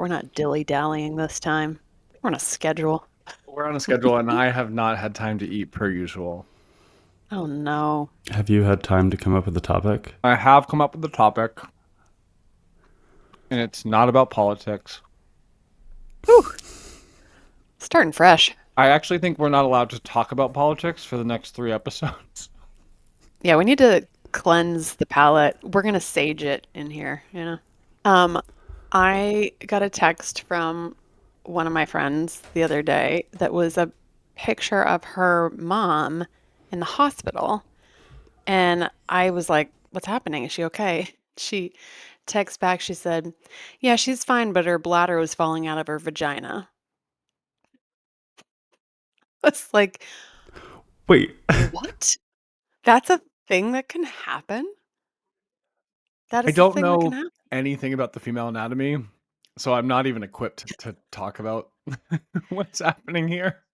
We're not dilly-dallying this time. We're on a schedule. We're on a schedule, and I have not had time to eat per usual. Oh, no. Have you had time to come up with a topic? I have come up with the topic, and it's not about politics. Whew. Starting fresh. I actually think we're not allowed to talk about politics for the next 3 episodes. Yeah, we need to cleanse the palate. We're gonna sage it in here, you know? I got a text from one of my friends the other day that was a picture of her mom in the hospital. And I was like, what's happening? Is she okay? She texts back, she said, yeah, she's fine, but her bladder was falling out of her vagina. It's like, Wait, what? That's a thing that can happen? That I is a don't thing that can know happen. anything about the female anatomy, so I'm not even equipped to talk about what's happening here.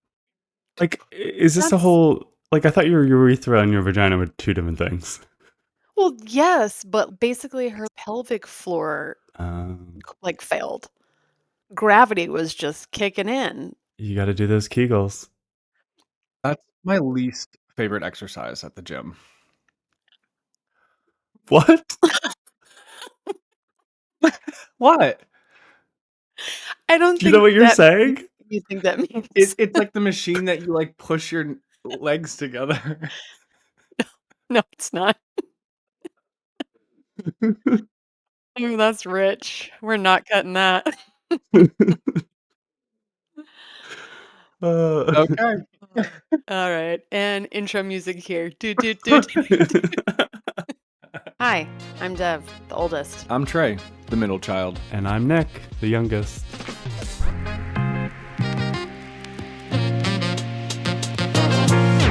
like, is this a That's, whole... Like, I thought your urethra and your vagina were two different things. well, yes, but basically her pelvic floor Um, like failed. Gravity was just kicking in. you got to do those kegels. That's my least favorite exercise at the gym. What? What? I don't Do you know think what you're that saying? you think that means It's like the machine that you, like, push your legs together. no, it's not. Oh, that's rich. We're not cutting that. Uh, Okay. All right. And intro music here. Do, do, do, do, do. Hi, I'm Dev, the oldest. I'm Trey, the middle child. and I'm Nick, the youngest.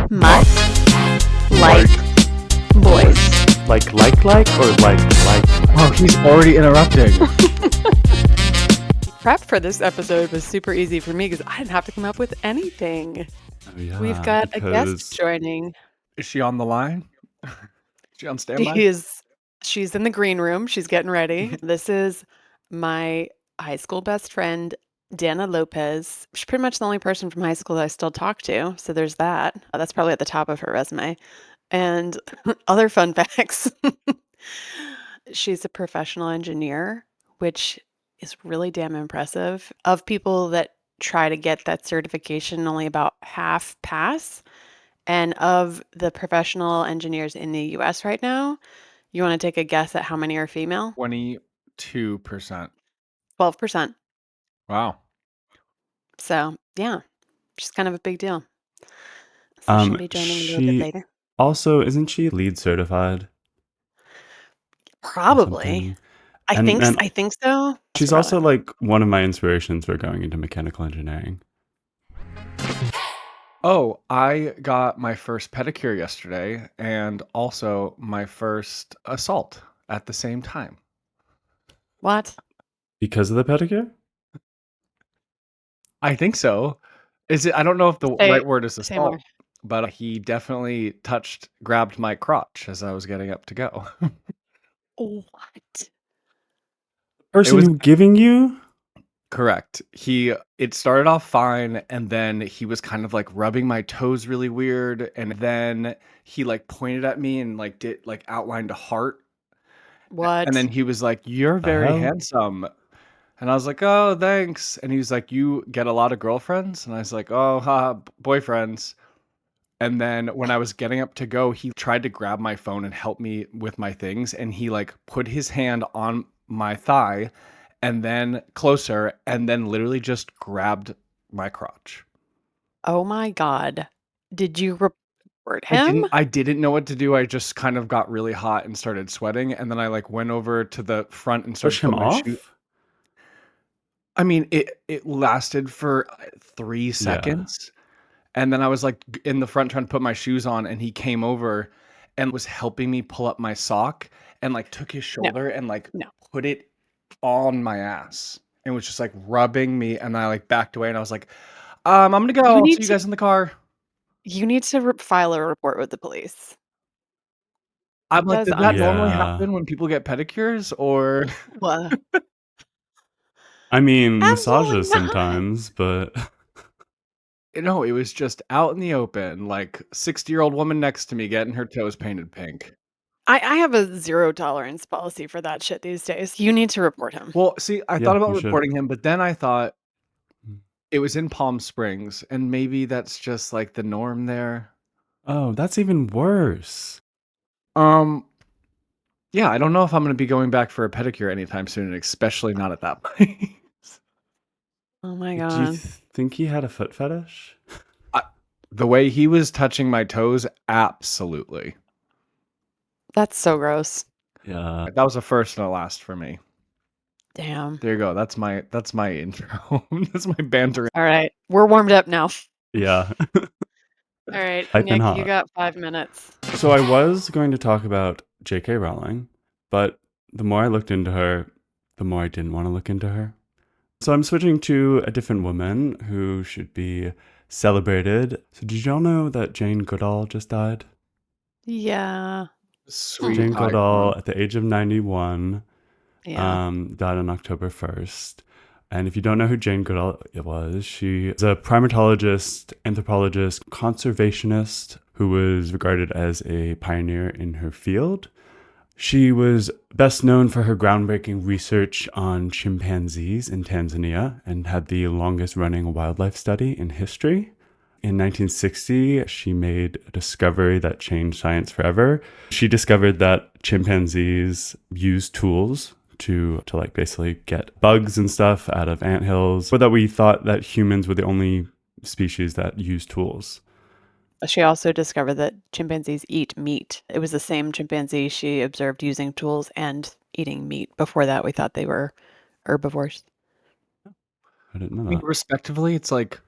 Must like boys. Like, or like? Oh, he's already interrupting. Prep for this episode was super easy for me because I didn't have to come up with anything. Oh, yeah, We've got a because guest joining. Is she on the line? Is she on standby? She's in the green room. She's getting ready. This is my high school best friend, Dana Lopez. She's pretty much the only person from high school that I still talk to. So there's that. That's probably at the top of her resume. And other fun facts. She's a professional engineer, which is really damn impressive. Of people that try to get that certification, only about half pass. And of the professional engineers in the US right now, you want to take a guess at how many are female? 22%. 12%. Wow. So, yeah, she's kind of a big deal. So she'll be joining a little bit she later. also, isn't she LEED certified or Probably. something? And I think so. she's Forgot also that. like one of my inspirations for going into mechanical engineering. Oh, I got my first pedicure yesterday and also my first assault at the same time. What? Because of the pedicure? I think so. Is it? I don't know if the Say right word is say more. assault, but he definitely grabbed my crotch as I was getting up to go. What? Person was- who giving you? Correct. It started off fine, and then he was kind of like rubbing my toes really weird, and then he like pointed at me and like did like outlined a heart, What? and then he was like, "You're The very hell? handsome." And I was like, "Oh, thanks." And he was like, "You get a lot of girlfriends?" And I was like, "Oh, boyfriends." And then when I was getting up to go, he tried to grab my phone and help me with my things, and he like put his hand on my thigh and then closer and then literally just grabbed my crotch. Oh my God. Did you report him? I didn't know what to do. I just kind of got really hot and started sweating, and then I like went over to the front and started Push him putting my shoe. off? I mean, it lasted for 3 Yeah. seconds. And then I was like in the front trying to put my shoes on, and he came over and was helping me pull up my sock and like took his No, shoulder and like no. put it on my ass and was just like rubbing me. And I like backed away and I was like, I'm gonna go. You I'll need see you to guys in the car. you need to file a report with the police. I'm like, That is did that normally Yeah. happen when people get pedicures or? Well, I mean, Absolutely massages not. sometimes, but No, it was just out in the open, like 60-year-old woman next to me getting her toes painted pink. I have a zero tolerance policy for that shit these days. You need to report him. Well, see, I yeah, thought about you should. reporting him, but then I thought Mm. it was in Palm Springs, and maybe that's just like the norm there. Oh, that's even worse. Um, yeah, I don't know if I'm gonna be going back for a pedicure anytime soon, especially not at that place. Oh my Do you god. think he had a foot fetish? I, the way he was touching my toes, absolutely. That's so gross. Yeah. That was a first and a last for me. Damn. There you go. That's my intro. That's my banter. All right. We're warmed up now. Yeah. All right, Piping Nick, you hot. got 5 minutes. So I was going to talk about J.K. Rowling, but the more I looked into her, the more I didn't want to look into her. So I'm switching to a different woman who should be celebrated. So did y'all know that Jane Goodall just died? Yeah. Sweet Jane Hmm. icon. Goodall, at the age of 91, Yeah. died on October 1st. And if you don't know who Jane Goodall was, she is a primatologist, anthropologist, conservationist who was regarded as a pioneer in her field. She was best known for her groundbreaking research on chimpanzees in Tanzania and had the longest running wildlife study in history. In 1960, she made a discovery that changed science forever. She discovered that chimpanzees use tools to like basically get bugs and stuff out of anthills, but that we thought that humans were the only species that use tools. She also discovered that chimpanzees eat meat. It was the same chimpanzee she observed using tools and eating meat. Before that, we thought they were herbivores. I didn't I know mean, that. respectively, it's like,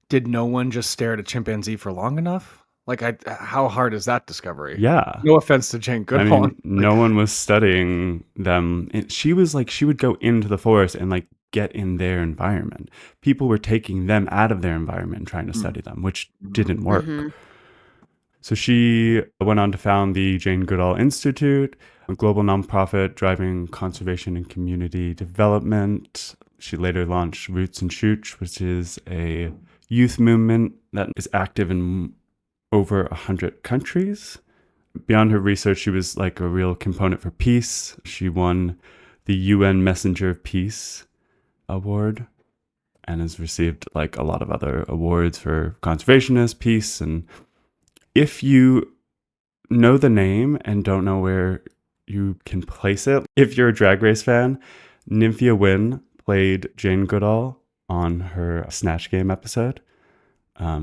did no one just stare at a chimpanzee for long enough? Like, how hard is that discovery? Yeah. No offense to Jane I Goodall. mean, Like, no one was studying them. She was like, she would go into the forest and like get in their environment. People were taking them out of their environment and trying to mm, study them, which mm. didn't work. Mhm. So she went on to found the Jane Goodall Institute, a global nonprofit driving conservation and community development. She later launched Roots and Shoots, which is a youth movement that is active in over 100 countries. Beyond her research, she was like a real component for peace. She won the UN Messenger of Peace award and has received like a lot of other awards for conservationist peace. And if you know the name and don't know where you can place it, if you're a Drag Race fan, Nymphia Wynn played Jane Goodall on her Snatch Game episode.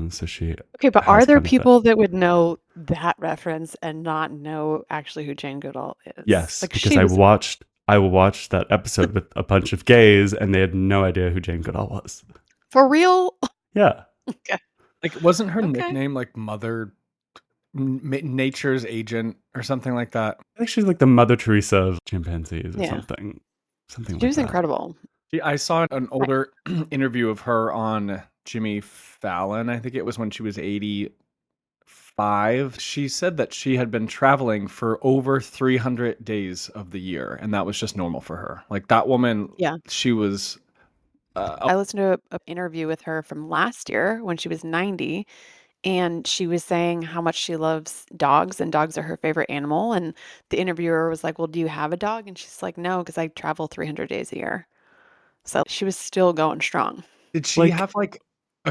So she Okay, but are has there kind of that. people that would know that reference and not know actually who Jane Goodall is? Yes, Like because she was I watched that episode with a bunch of gays and they had no idea who Jane Goodall was. for real? Yeah. Okay. Like, wasn't her Okay. nickname like Mother Nature's Agent or something like that? I think she's like the Mother Teresa of chimpanzees or Yeah. something. Something She like was that. incredible. I saw an I, older interview of her on Jimmy Fallon. I think it was when she was 85. She said that she had been traveling for over 300 days of the year, and that was just normal for her. Like, that woman, yeah. she was I listened to a interview with her from last year when she was 90, and she was saying how much she loves dogs and dogs are her favorite animal. And the interviewer was like, "Well, do you have a dog?" And she's like, "No, because I travel 300 days a year." So she was still going strong. did she Like, have, like, a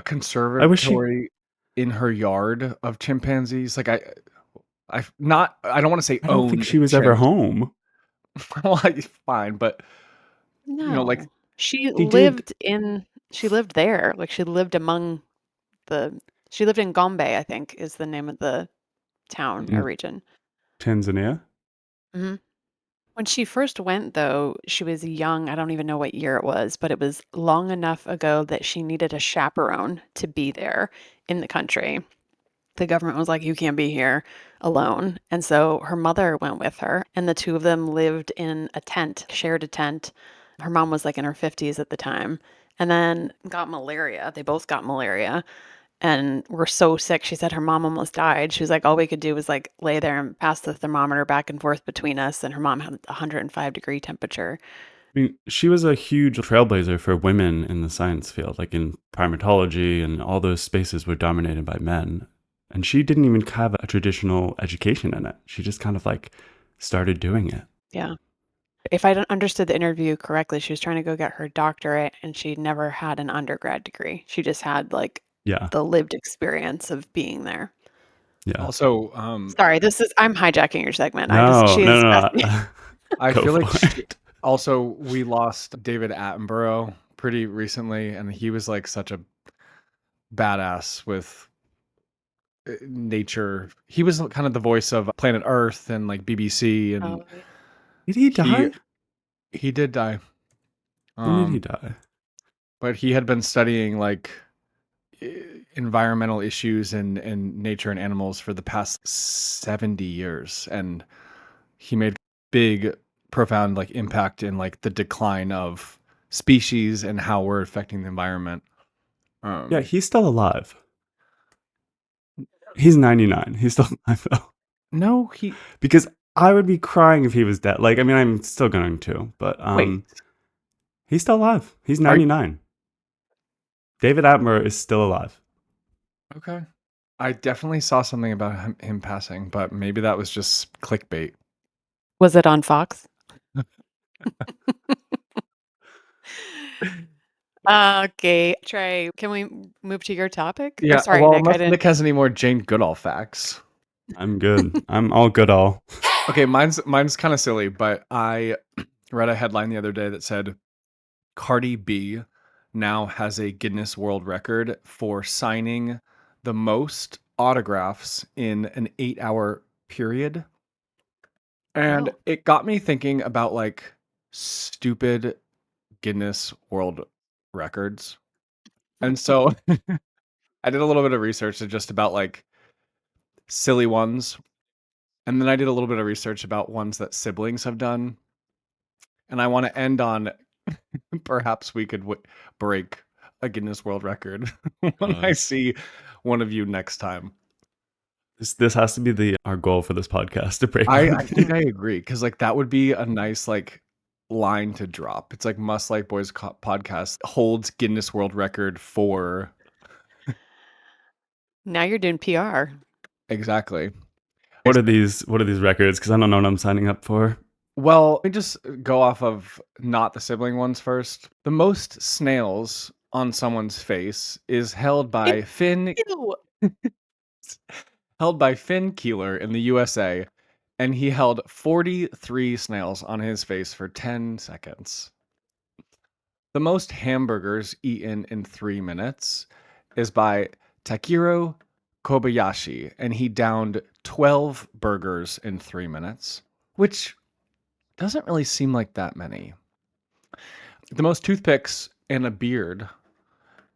I wish she, conservatory in her yard of chimpanzees? Like, I don't wanna say I don't think owned she was ever chimps. home. Well, fine, but, like, No. She She did. lived in she lived there. Like she lived among the she lived in Gombe, I think is the name of the town or In region. Tanzania. Mhm. When she first went, though, she was young. I don't even know what year it was, but it was long enough ago that she needed a chaperone to be there in the country. The government was like, "You can't be here alone." And so her mother went with her, and the two of them lived in a tent, shared a tent. Her mom was like in her 50s at the time, and then got malaria. They both got malaria and were so sick. She said her mom almost died. She was like, all we could do was like lay there and pass the thermometer back and forth between us. And her mom had a 105-degree temperature. I mean, she was a huge trailblazer for women in the science field, like in primatology, and all those spaces were dominated by men. And she didn't even have a traditional education in it. She just kind of like started doing it. Yeah. If I understood the interview correctly, she was trying to go get her doctorate and she never had an undergrad degree. She just had like Yeah. the lived experience of being there. Yeah. Also, Sorry, I'm hijacking your segment. No, She no, is no. fascinating. I Go feel like for it. also we lost David Attenborough pretty recently, and he was like such a badass with nature. He was kind of the voice of Planet Earth and like BBC, and Oh, yeah. Did he he die? he did die. When did he Um, die? but he had been studying like environmental issues and nature and animals for the past 70 years, and he made big profound like impact in like the decline of species and how we're affecting the environment. Yeah, um he's still alive. He's 99. He's still alive though. no, he Because I would be crying if he was dead. Like, I mean, I'm still going to, but wait, he's still alive. He's are 99. David Attenborough is still alive. okay. I definitely saw something about him passing, but maybe that was just clickbait. Was it on Fox? Okay, Trey, can we move to your topic? Or Yeah, sorry, well, Nick, I unless didn't. Nick has any more Jane Goodall facts. I'm good. I'm all good all. Okay, mine's kind of silly, but I read a headline the other day that said Cardi B now has a Guinness World Record for signing the most autographs in an 8-hour period. And Oh. it got me thinking about like stupid Guinness World Records. And so I did a little bit of research just about like silly ones. And then I did a little bit of research about ones that siblings have done. And I want to end on perhaps we could break a Guinness World Record when I God. see one of you next time. This has to be our goal for this podcast, to break I one of think these. I agree because like that would be a nice like line to drop. It's like Must Like Boys podcast holds Guinness World Record for Now you're doing PR. exactly. What are these records? Because I don't know what I'm signing up for. Well, let me just go off of not the sibling ones first. The most snails on someone's face is Ew. held by Finn Keeler in the USA, and he held 43 snails on his face for 10 seconds. The most hamburgers eaten in 3 minutes is by Takiro Kobayashi, and he downed 12 burgers in 3 minutes, which doesn't really seem like that many. The most toothpicks in a beard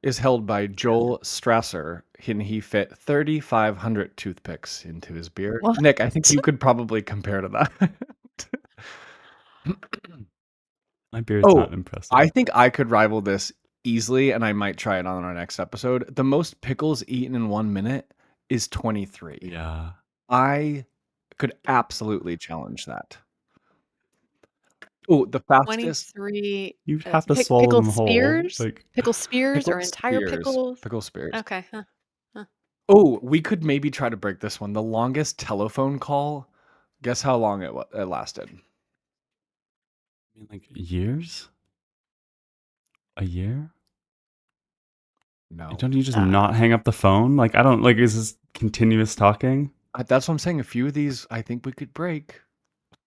is held by Joel Strasser, and he fit 3,500 toothpicks into his beard. What? Nick, I think you could probably compare to that. My beard's Oh, not impressive. I think I could rival this easily, and I might try it on our next episode. The most pickles eaten in 1 minute is 23. Yeah. I could absolutely challenge that. Oh, the fastest 23 You'd have to swallow pickled them whole. spears? Like, Pickle spears or pickled entire spears. pickles? Pickle spears. Okay. Huh. Huh. Oh, we could maybe try to break this one. The longest telephone call. Guess how long it lasted? like years? A year? No. Don't you just Uh, not hang up the phone? Like, I don't, like, is this continuous talking? That's what I'm saying. A few of these I think we could break.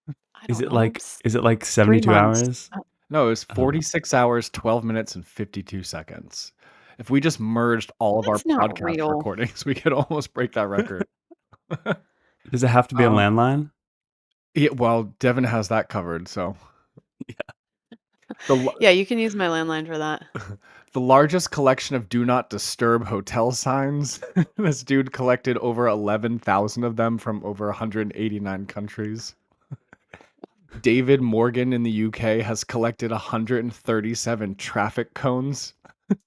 I Is don't it know. like, is it like 3 72 months. hours? No, it was Oh, 46 hours, 12 minutes, and 52 seconds. If we just merged all of our That's not podcast real. recordings, we could almost break that record. does it have to be a Uh, landline? yeah, well, Devin has that covered. So the l- Yeah, you can use my landline for that. the largest collection of "Do Not Disturb" hotel signs. This dude collected over 11,000 of them from over 189 countries. David Morgan in the UK has collected 137 traffic cones. It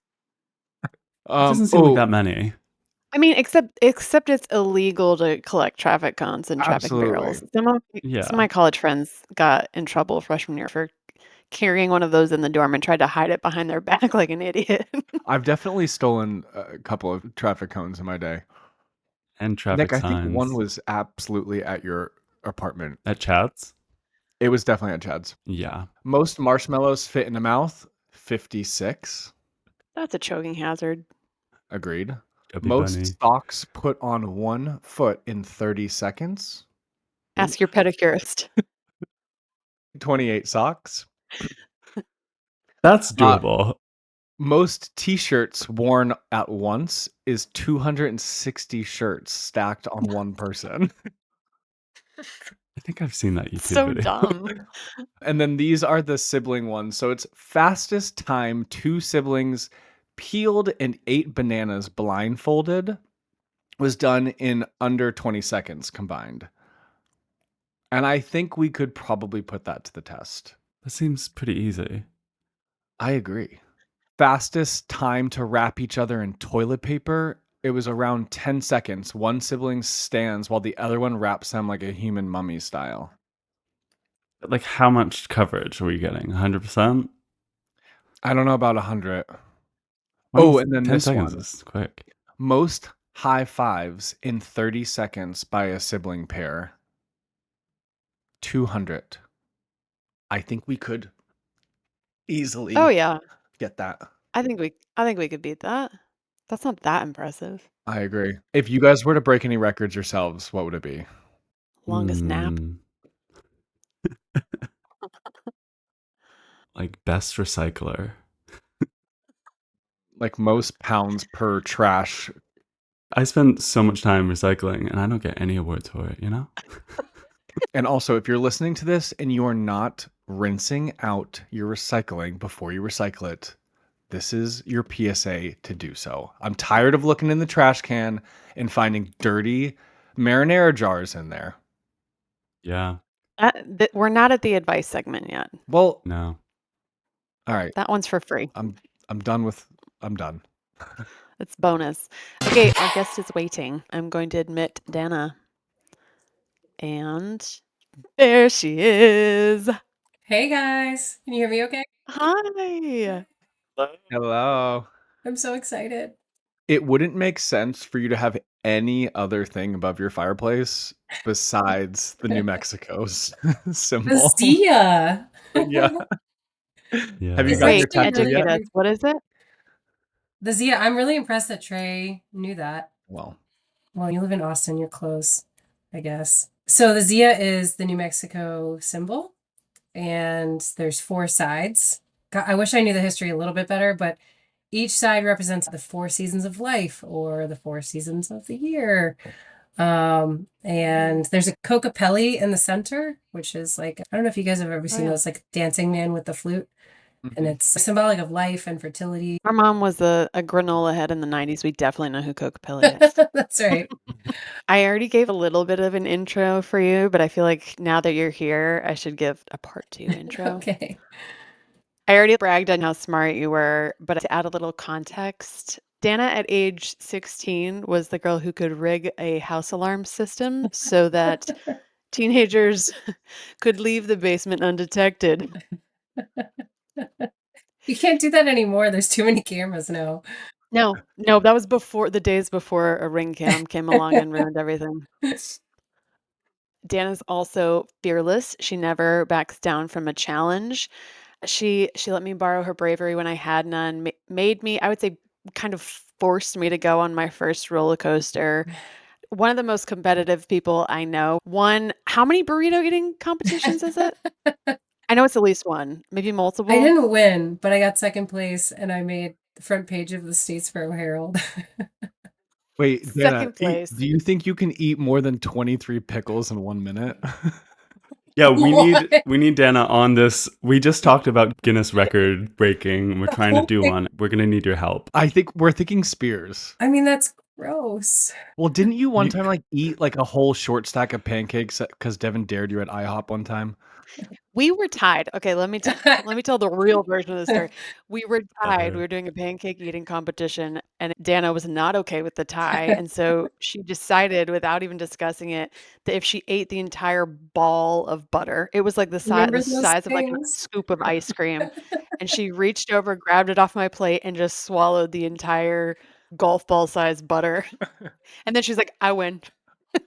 doesn't seem like Oh, that many. I mean, except it's illegal to collect traffic cones and traffic absolutely. barrels. Some of Yeah. my college friends got in trouble freshman year for carrying one of those in the dorm and tried to hide it behind their back like an idiot. I've definitely stolen a couple of traffic cones in my day. And traffic Nick, I think one signs. was absolutely at your apartment. At Chad's? It was definitely at Chad's. Yeah. Most marshmallows fit in a mouth, 56. That's a choking hazard. Agreed. That'd be Most funny. socks put on 1 foot in 30 seconds, Ask your pedicurist. 28 socks. That's Uh, doable. Most t-shirts worn at once is 260 shirts stacked on one person. I think I've seen that YouTube So video. dumb. And then these are the sibling ones. So it's fastest time 2 siblings peeled and ate bananas blindfolded was done in under 20 seconds combined. And I think we could probably put that to the test. That seems pretty easy. I agree. Fastest time to wrap each other in toilet paper, it was around 10 seconds. One sibling stands while the other one wraps them like a human mummy style. Like, how much coverage are we getting? 100%? I don't know about 100. Well, Oh, and then 10 this seconds one. is quick. Most high fives in 30 seconds by a sibling pair. 200. I think we could easily Oh yeah. get that. I think we could beat that. That's not that impressive. I agree. If you guys were to break any records yourselves, what would it be? Longest nap. Like, best recycler. Like most pounds per trash. I spent so much time recycling and I don't get any awards for it, you know? And also, if you're listening to this and you are not rinsing out your recycling before you recycle it, this is your PSA to do so. I'm tired of looking in the trash can and finding dirty marinara jars in there. Yeah. We're not at the advice segment yet. Well, No. all right. That one's for free. I'm done. It's bonus. Okay, our guest is waiting. I'm going to admit Dana. And there she is. Hey guys, can you hear me okay? Hi. Hello. I'm so excited. It wouldn't make sense for you to have any other thing above your fireplace besides the New Mexico's symbol. The Zia. Yeah. Yeah. Have you It's got your Wait, actually tattoo really educate yet? us. What is it? The Zia. I'm really impressed that Trey knew that. Well, Well, you live in Austin, you're close, I guess. So the Zia is the New Mexico symbol, and there's 4 sides. God, I wish I knew the history a little bit better, but each side represents the 4 seasons of life or the 4 seasons of the year. And there's a cocapelli in the center, which is like, I don't know if you guys have ever seen yeah. those, like dancing man with the flute. And it's symbolic of life and fertility. Our mom was a granola head in the 90s. We definitely know who Cocapelli is. That's right. I already gave a little bit of an intro for you, but I feel like now that you're here, I should give a part 2 intro. Okay. I already bragged on how smart you were, but to add a little context, Dana at age 16 was the girl who could rig a house alarm system so that teenagers could leave the basement undetected. You can't do that anymore. There's too many cameras now. No, that was before the days before a ring cam came along and ruined everything. Dana's also fearless. She never backs down from a challenge. She let me borrow her bravery when I had none, made me, I would say, kind of forced me to go on my first roller coaster. One of the most competitive people I know. How many burrito eating competitions is it? I know it's at least one, maybe multiple. I didn't win, but I got second place and I made the front page of the Statesboro Herald. wait, Dana, Second place. do you think you can eat more than 23 pickles in 1 minute? Yeah, What? we need Dana on this. We just talked about Guinness record breaking. We're trying to do one. We're gonna need your help. I think we're thinking spears. I mean, that's Gross. Well, didn't you one You, time, like, eat, like, a whole short stack of pancakes because Devin dared you at IHOP one time? We were tied. Okay, let me tell the real version of the story. We were tied. We uh, were doing a pancake eating competition, and Dana was not okay with the tie, and so she decided, without even discussing it, that if she ate the entire ball of butter, it was like Remember the those size of like a things? scoop of ice cream, and she reached over, grabbed it off my plate, and just swallowed the entire golf ball size butter. And then she's like, "I win."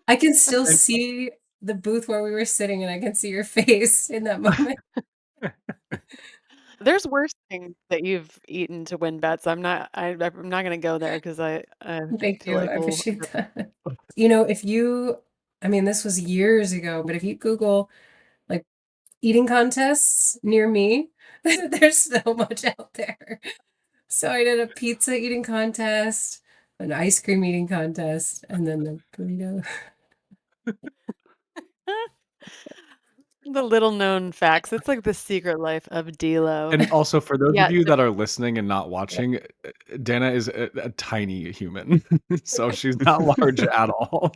I can still And see the booth where we were sitting, and I can see your face in that moment. There's worse things that you've eaten to win bets. I'm not gonna go there because I Thank feel you. like I we'll appreciate that. If you I mean, this was years ago, but if you Google, like, eating contests near me, there's so much out there. So I did a pizza eating contest, an ice cream eating contest, and then the burrito. the little known facts. It's like the secret life of D-Lo. and also for those of Yeah, you that are listening and not watching, Dana is a tiny human, so she's not large at all.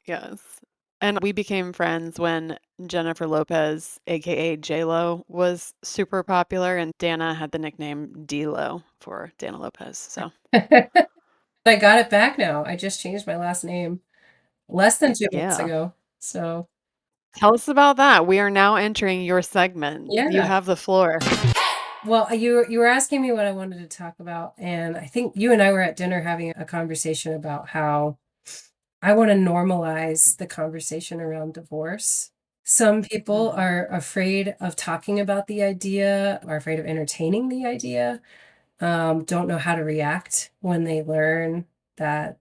yes. And we became friends when Jennifer Lopez, aka J-Lo, was super popular, and Dana had the nickname D-Lo for Dana Lopez. So I got it back now. I just changed my last name less than 2 months yeah. ago. So, Tell us about that. We are now entering your segment. You yeah. have the floor. Well, you were asking me what I wanted to talk about, and I think you and I were at dinner having a conversation about how I want to normalize the conversation around divorce. Some people Mhm. are afraid of talking about the idea, are afraid of entertaining the idea, don't know how to react when they learn that,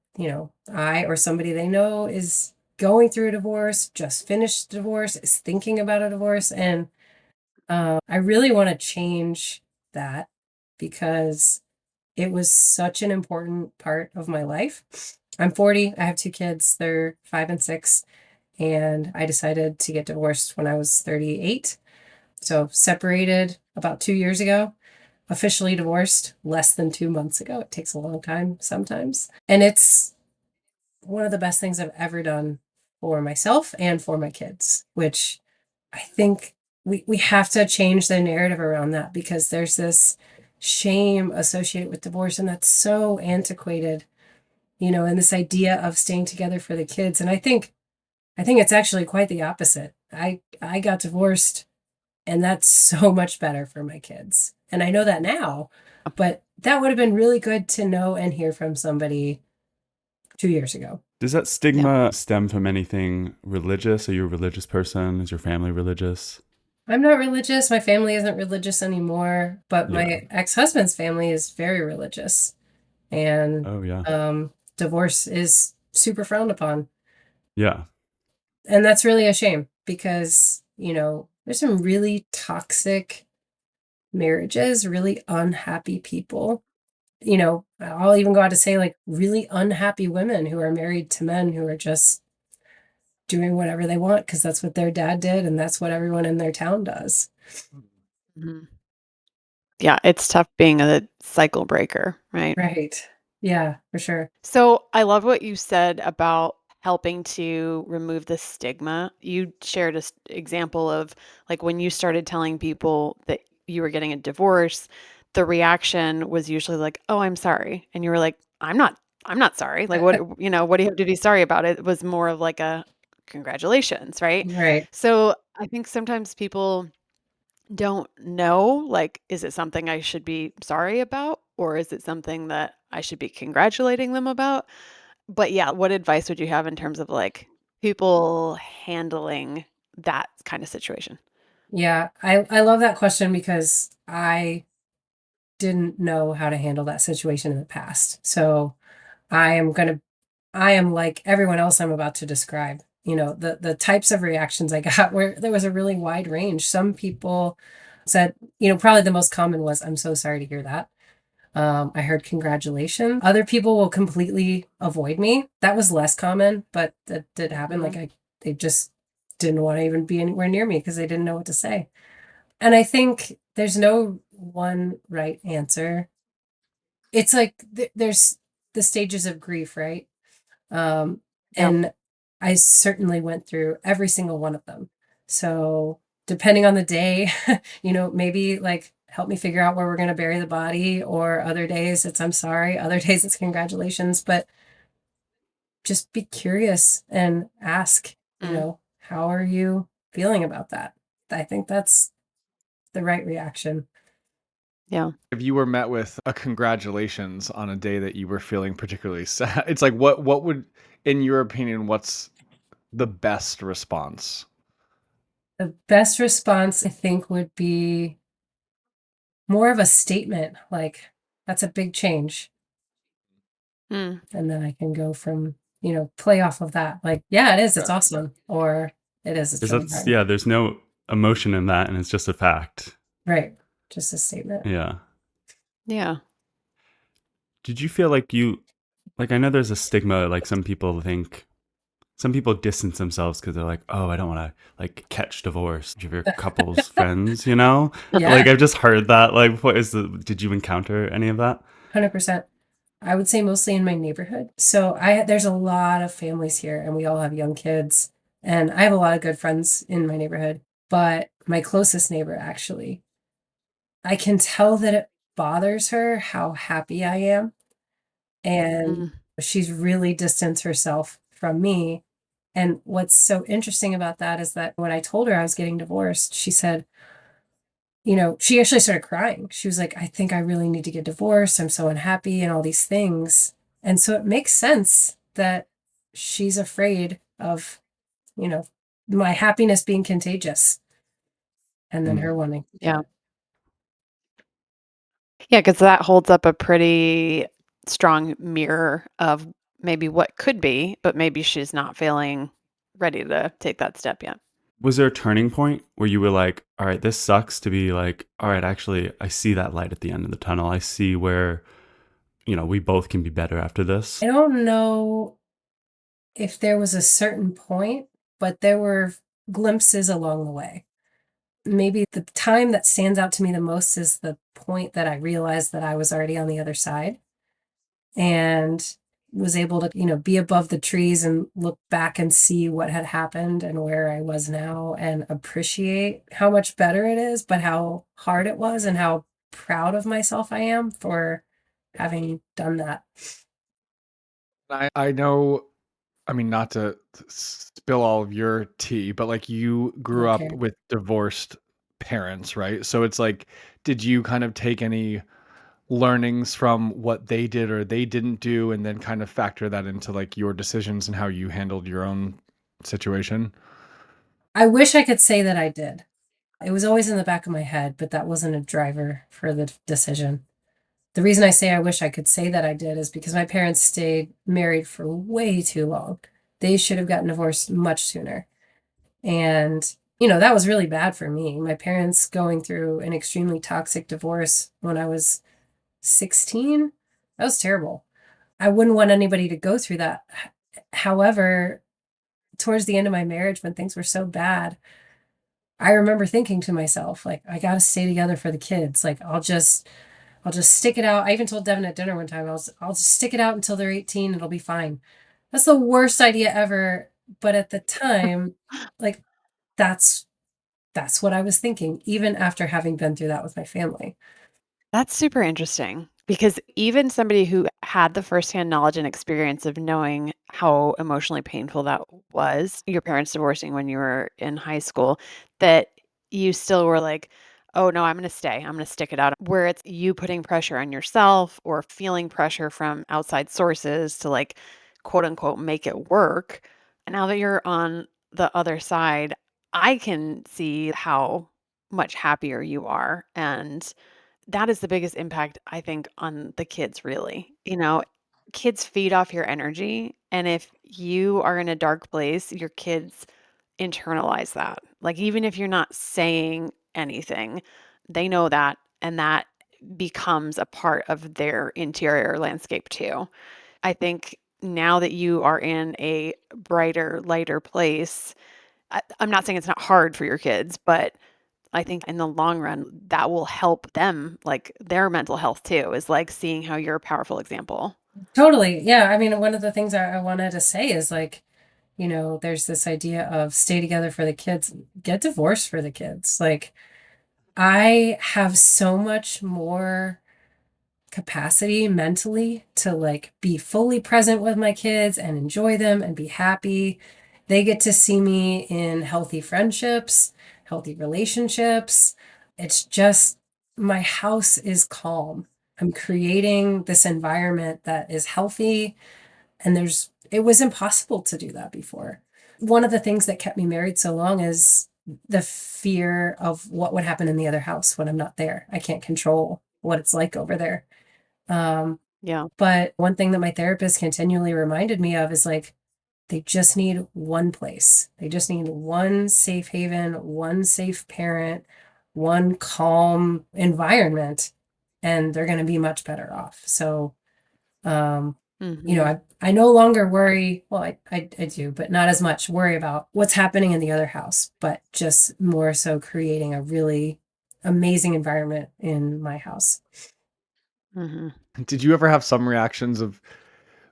I or somebody they know is going through a divorce, just finished a divorce, is thinking about a divorce. And I really want to change that because it was such an important part of my life. I'm 40. I have two kids. They're 5 and 6. And I decided to get divorced when I was 38. So separated about 2 years ago, officially divorced less than 2 months ago. It takes a long time sometimes. And it's one of the best things I've ever done for myself and for my kids, which I think we have to change the narrative around that because there's this shame associated with divorce, and that's so antiquated, and this idea of staying together for the kids. And I think it's actually quite the opposite. I got divorced, and that's so much better for my kids. And I know that now, but that would have been really good to know and hear from somebody 2 years ago. does that Yeah. stigma stem from anything religious? Are you a religious person? Is your family religious? I'm not religious. My family isn't religious anymore, but Yeah. my ex-husband's family is very religious. And Oh, yeah. divorce is super frowned upon. Yeah. And that's really a shame because, there's some really toxic marriages, really unhappy people. I'll even go out to say, like, really unhappy women who are married to men who are just doing whatever they want because that's what their dad did and that's what everyone in their town does. Mhm. Yeah, it's tough being a cycle breaker, right? Right. Yeah, for sure. So I love what you said about helping to remove the stigma. You shared an example of like when you started telling people that you were getting a divorce, the reaction was usually like, "Oh, I'm sorry." And you were like, I'm not sorry. Like what do you have to be sorry about?" It was more of like a congratulations, right? Right. So I think sometimes people don't know, like, is it something I should be sorry about or is it something that I should be congratulating them about? But yeah, what advice would you have in terms of like people handling that kind of situation? Yeah, I love that question because I didn't know how to handle that situation in the past. So I am like everyone else I'm about to describe. The types of reactions I got where there was a really wide range. Some people said, probably the most common was, "I'm so sorry to hear that." I heard congratulations. Other people will completely avoid me. That was less common, but that did happen. Mhm. They just didn't want to even be anywhere near me because they didn't know what to say. And I think there's no one right answer. It's like there's the stages of grief, right? Um, Yep. and I certainly went through every single one of them. So depending on the day, maybe like help me figure out where we're going to bury the body, or other days it's I'm sorry, other days it's congratulations, but just be curious and ask, Mm. how are you feeling about that? I think that's the right reaction. Yeah. If you were met with a congratulations on a day that you were feeling particularly sad, it's like what would, in your opinion, what's the best response? The best response, I think, would be more of a statement, like, "That's a big change." Mm. And then I can go from, play off of that, like, "Yeah, it is, it's Okay. awesome," or, "It is, it's Because really that's hard." yeah, there's no emotion in that, and it's just a fact. Right. Just a statement. Yeah. Yeah. Did you feel like I know there's a stigma, like some people distance themselves because they're like, oh, I don't want to like catch divorce of your couple's friends, you know? Yeah, Like I've just heard that. Like, did you encounter any of that? 100%. I would say mostly in my neighborhood. So there's a lot of families here, and we all have young kids, and I have a lot of good friends in my neighborhood, but my closest neighbor, actually, I can tell that it bothers her how happy I am, and Mm. she's really distanced herself from me. And what's so interesting about that is that when I told her I was getting divorced, she said, she actually started crying. She was like, "I think I really need to get divorced. I'm so unhappy," and all these things. And so it makes sense that she's afraid of, you know, my happiness being contagious, and then Mm. her wanting to do Yeah. it. Yeah, because that holds up a pretty strong mirror of maybe what could be, but maybe she's not feeling ready to take that step yet. Was there a turning point where you were like, all right, this sucks to be like, all right, actually, I see that light at the end of the tunnel. I see where, we both can be better after this. I don't know if there was a certain point, but there were glimpses along the way. Maybe the time that stands out to me the most is the point that I realized that I was already on the other side and was able to, be above the trees and look back and see what had happened and where I was now and appreciate how much better it is, but how hard it was and how proud of myself I am for having done that. I know, I mean, not to spill all of your tea, but like you I grew don't up care. with divorced parents, right? So it's like, did you kind of take any learnings from what they did or they didn't do and then kind of factor that into like your decisions and how you handled your own situation? I wish I could say that I did. It was always in the back of my head, but that wasn't a driver for the decision. The reason I say I wish I could say that I did is because my parents stayed married for way too long. They should have gotten divorced much sooner. And, that was really bad for me. My parents going through an extremely toxic divorce when I was 16, that was terrible. I wouldn't want anybody to go through that. However, towards the end of my marriage, when things were so bad, I remember thinking to myself, like, I got to stay together for the kids. Like, I'll just stick it out. I even told Devin at dinner one time, I'll just stick it out until they're 18. It'll be fine. That's the worst idea ever. But at the time, like that's that's what I was thinking, even after having been through that with my family. That's super interesting because even somebody who had the firsthand knowledge and experience of knowing how emotionally painful that was, your parents divorcing when you were in high school, that you still were like, oh no, I'm going to stay. I'm going to stick it out. Where it's you putting pressure on yourself or feeling pressure from outside sources to like, quote unquote, make it work. And now that you're on the other side, I can see how much happier you are. And that is the biggest impact, I think, on the kids, really. Kids feed off your energy. And if you are in a dark place, your kids internalize that. Like, even if you're not saying anything, they know that. And that becomes a part of their interior landscape, too. I think now that you are in a brighter, lighter place, I'm not saying it's not hard for your kids, but I think in the long run, that will help them, like, their mental health too, is, like, seeing how you're a powerful example. Totally. Yeah. I mean, one of the things I wanted to say is like, there's this idea of stay together for the kids, get divorced for the kids. Like, I have so much more capacity mentally to like be fully present with my kids and enjoy them and be happy. They get to see me in healthy friendships, healthy relationships. It's just my house is calm. I'm creating this environment that is healthy, and it was impossible to do that before. One of the things that kept me married so long is the fear of what would happen in the other house when I'm not there. I can't control what it's like over there. Um, Yeah. but one thing that my therapist continually reminded me of is like, they just need one place. They just need one safe haven, one safe parent, one calm environment, and they're going to be much better off. So, um, Hmm. I no longer worry. Well, I do, but not as much worry about what's happening in the other house, but just more so creating a really amazing environment in my house. Hmm. Did you ever have some reactions of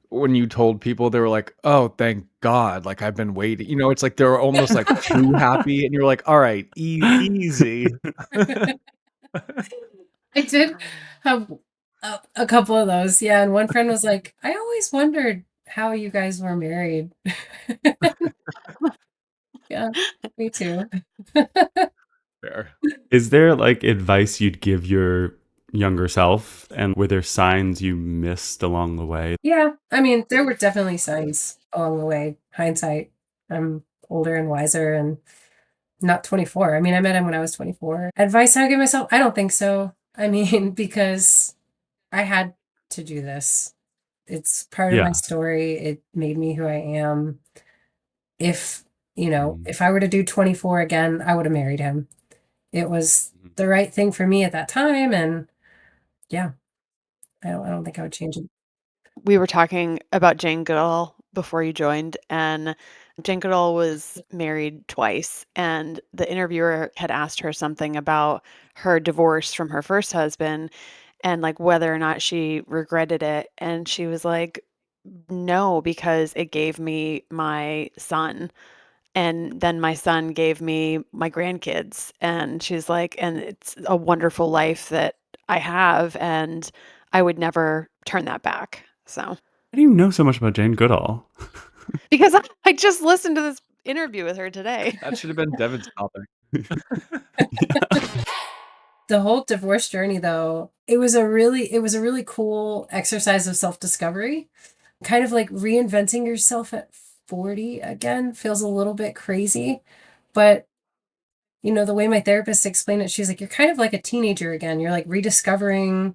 when you told people they were like, "Oh, thank God, like, I've been waiting." It's like they were almost, like, too happy, and you're like, "Alright, easy." I did have a couple of those, yeah, and one friend was like, "I always wondered how you guys were married." Yeah, me too. Fair. Is there like advice you'd give your younger self, and were there signs you missed along the way? Yeah, I mean, there were definitely signs along the way. Hindsight, I'm older and wiser and not 24. I mean, I met him when I was 24. Advice I would give myself? I don't think so. I mean, because I had to do this. It's part of my Yeah. story. It made me who I am. If, Mhm. if I were to do 24 again, I would have married him. It was Mhm. the right thing for me at that time, and yeah, I don't think I would change it. We were talking about Jane Goodall before you joined, and Jane Goodall was married twice. And the interviewer had asked her something about her divorce from her first husband and like whether or not she regretted it. And she was like, no, because it gave me my son. And then my son gave me my grandkids. And she's like, and it's a wonderful life that I have. And I would never turn that back. So. How do you know so much about Jane Goodall? Because I just listened to this interview with her today. That should have been Devin's topic. Yeah. The whole divorce journey though, it was a really cool exercise of self-discovery. Kind of like reinventing yourself at 40 again feels a little bit crazy, but the way my therapist explained it, she's like, you're kind of like a teenager again. You're like rediscovering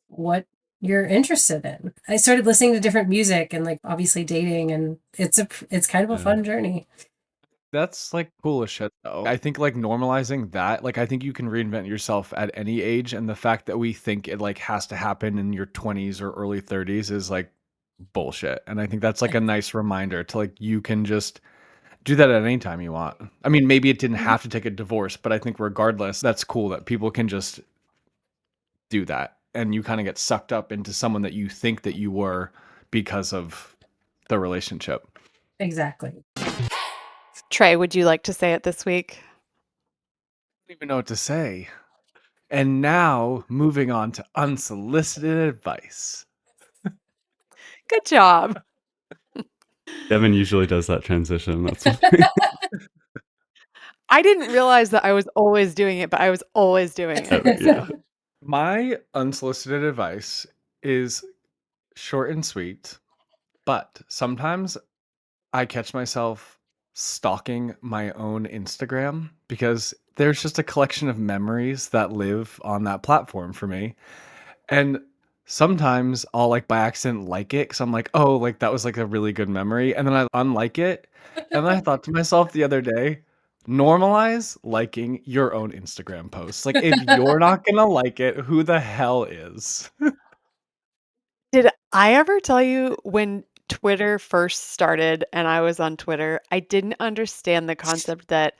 what you're interested in. I started listening to different music and like obviously dating, and it's kind of a Yeah. fun journey. That's, like, cool as shit, though. I think, like, normalizing that like, I think you can reinvent yourself at any age, and the fact that we think it, like, has to happen in your 20s or early 30s is, like, bullshit, and I think that's, like, a nice reminder to, like, you can just do that at any time you want. I mean, maybe it didn't Mhm. have to take a divorce, but I think regardless, that's cool that people can just do that, and you kinda get sucked up into someone that you think that you were because of the relationship. Exactly. Trey, would you like to say it this week? I don't even know what to say. And now, moving on to unsolicited advice. Good job. Devin usually does that transition. That's funny. I didn't realize that I was always doing it, but I was always doing it. Yeah. So, My unsolicited advice is short and sweet, but sometimes I catch myself stalking my own Instagram because there's just a collection of memories that live on that platform for me. And sometimes I'll, like, by accident like it because 'cause I'm like, "Oh, like, that was, like, a really good memory," and then I unlike it, and then I thought to myself the other day, "Normalize liking your own Instagram posts." Like, if you're not gonna like it, who the hell is? did I ever tell you when Twitter first started and I was on Twitter, I didn't understand the concept that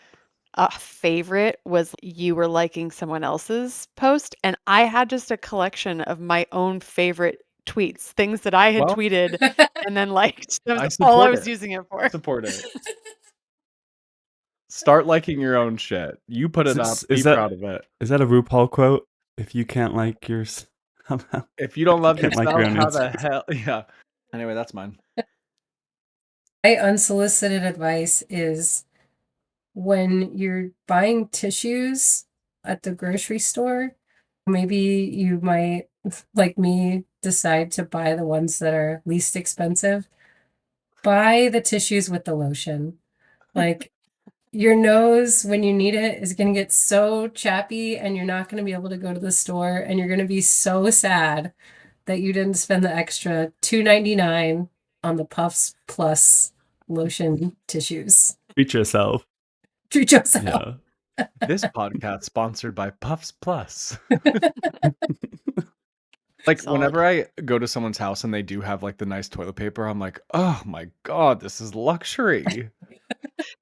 a favorite was you were liking someone else's post, and I had just a collection of my own favorite tweets, things that I had Well, tweeted and then liked. That I was all I support was it. using it for. Support it. Start liking your own shit. You put it up. Be proud of it. Is that a RuPaul quote? If you can't like your If you don't love can't like your yourself, own how the Instagram. hell? Yeah. Anyway, that's mine. My unsolicited advice is when you're buying tissues at the grocery store, maybe you might, like me, decide to buy the ones that are least expensive. Buy the tissues with the lotion. Like, your nose, when you need it, is going to get so chappy, and you're not going to be able to go to the store, and you're going to be so sad that you didn't spend the extra $2.99 on the Puffs Plus lotion tissues. Treat yourself. Treat yourself. Yeah. This podcast sponsored by Puffs Plus. Like Solid. whenever I go to someone's house and they do have like the nice toilet paper, I'm like, oh my God, this is luxury.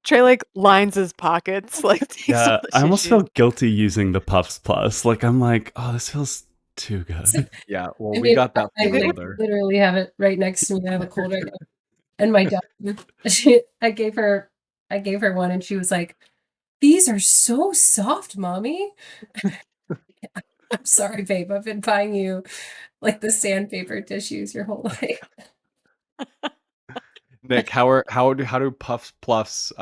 Trey like lines his pockets, like takes all Yeah, the I almost tissues. feel guilty using the Puffs Plus. Like I'm like, oh, this feels too good. Yeah, well, I we mean, got that I from your like mother. literally have it right next to me. I have a cold right now. And my dog, I gave her one, and she was like, "These are so soft, mommy." I'm sorry, babe. I've been buying you like the sandpaper tissues your whole life. Nick, how do Puffs Plus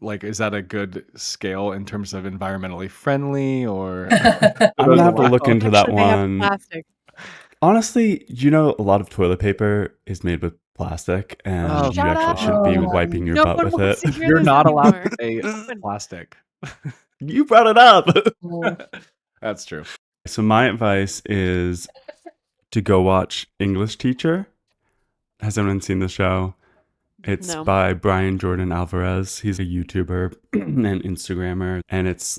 like is that a good scale in terms of environmentally friendly or I'm gonna have to look Wow. into that Actually, they have one. plastic. Honestly, a lot of toilet paper is made with plastic, and Oh, you Shut actually up. should be Oh. wiping your No butt one with wants it. to hear You're this not allowed to anymore. say plastic. You brought it up. Oh. That's true. So my advice is to go watch English Teacher. Has anyone seen the show? It's No. by Brian Jordan Alvarez. He's a YouTuber and Instagrammer, and it's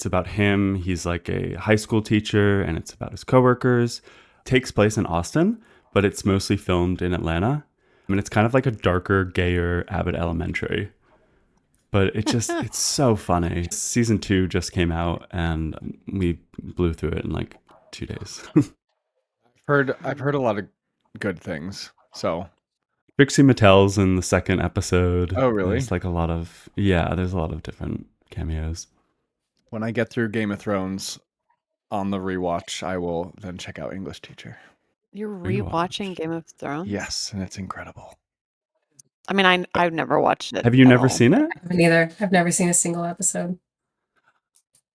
about him. He's like a high school teacher, and it's about his coworkers. It takes place in Austin, but it's mostly filmed in Atlanta. I mean, it's kind of like a darker, gayer Abbott Elementary. But it's so funny. Season 2 just came out, and we blew through it in like 2 days. I've heard a lot of good things. So Trixie Mattel's in the second episode. Oh, really? There's like there's a lot of different cameos. when I get through Game of Thrones on the rewatch, I will then check out English Teacher. You're Rewatch. rewatching Game of Thrones? Yes, and it's incredible. I mean, I've never watched it. Have you at never all. seen it? I haven't either. I've never seen a single episode.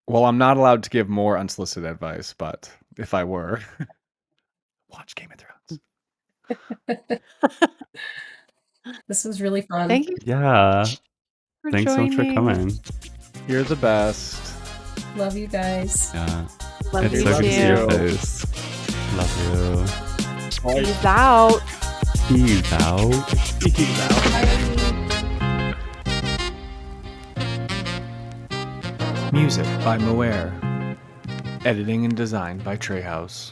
Well, I'm not allowed to give more unsolicited advice, but if I were, watch Game of Thrones. This was really fun. Thank you Yeah. for Thanks so much for joining. coming. You're the best. Love you guys. Yeah. Love It's you so good to see your too. face. Love you. Peace out. Peace out. Peace out. Music by Moer. Editing and design by Treehouse.